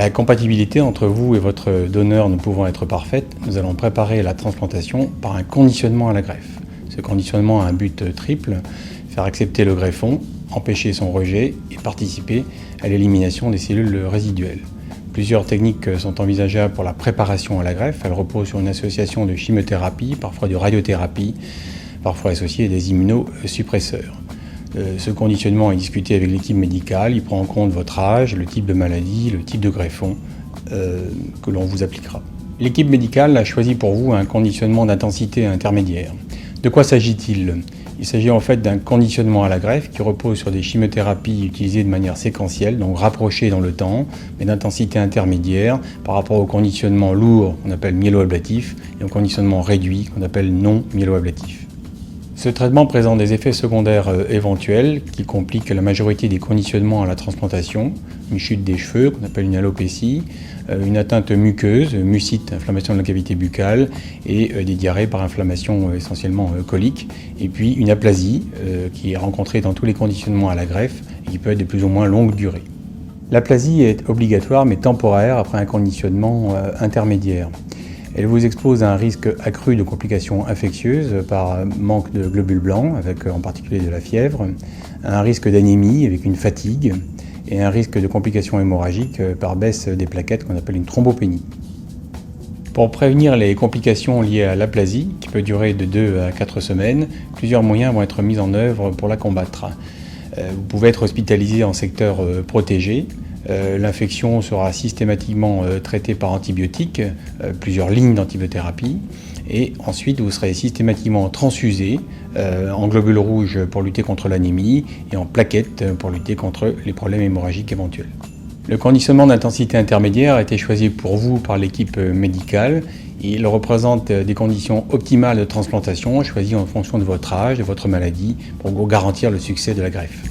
La compatibilité entre vous et votre donneur ne pouvant être parfaite, nous allons préparer la transplantation par un conditionnement à la greffe. Ce conditionnement a un but triple, faire accepter le greffon, empêcher son rejet et participer à l'élimination des cellules résiduelles. Plusieurs techniques sont envisageables pour la préparation à la greffe. Elles reposent sur une association de chimiothérapie, parfois de radiothérapie, parfois associée à des immunosuppresseurs. Ce conditionnement est discuté avec l'équipe médicale. Il prend en compte votre âge, le type de maladie, le type de greffon que l'on vous appliquera. L'équipe médicale a choisi pour vous un conditionnement d'intensité intermédiaire. De quoi s'agit-il ? Il s'agit en fait d'un conditionnement à la greffe qui repose sur des chimiothérapies utilisées de manière séquentielle, donc rapprochées dans le temps, mais d'intensité intermédiaire par rapport au conditionnement lourd qu'on appelle myéloablatif et au conditionnement réduit qu'on appelle non myéloablatif. Ce traitement présente des effets secondaires éventuels qui compliquent la majorité des conditionnements à la transplantation, une chute des cheveux qu'on appelle une alopécie, une atteinte muqueuse, mucite, inflammation de la cavité buccale et des diarrhées par inflammation essentiellement colique, et puis une aplasie qui est rencontrée dans tous les conditionnements à la greffe et qui peut être de plus ou moins longue durée. L'aplasie est obligatoire mais temporaire après un conditionnement intermédiaire. Elle vous expose à un risque accru de complications infectieuses par manque de globules blancs, avec en particulier de la fièvre, un risque d'anémie avec une fatigue et un risque de complications hémorragiques par baisse des plaquettes qu'on appelle une thrombopénie. Pour prévenir les complications liées à l'aplasie, qui peut durer de 2 à 4 semaines, plusieurs moyens vont être mis en œuvre pour la combattre. Vous pouvez être hospitalisé en secteur protégé. L'infection sera systématiquement traitée par antibiotiques, plusieurs lignes d'antibiothérapie, et ensuite vous serez systématiquement transfusé en globules rouges pour lutter contre l'anémie et en plaquettes pour lutter contre les problèmes hémorragiques éventuels. Le conditionnement d'intensité intermédiaire a été choisi pour vous par l'équipe médicale. Il représente des conditions optimales de transplantation choisies en fonction de votre âge, de votre maladie, pour garantir le succès de la greffe.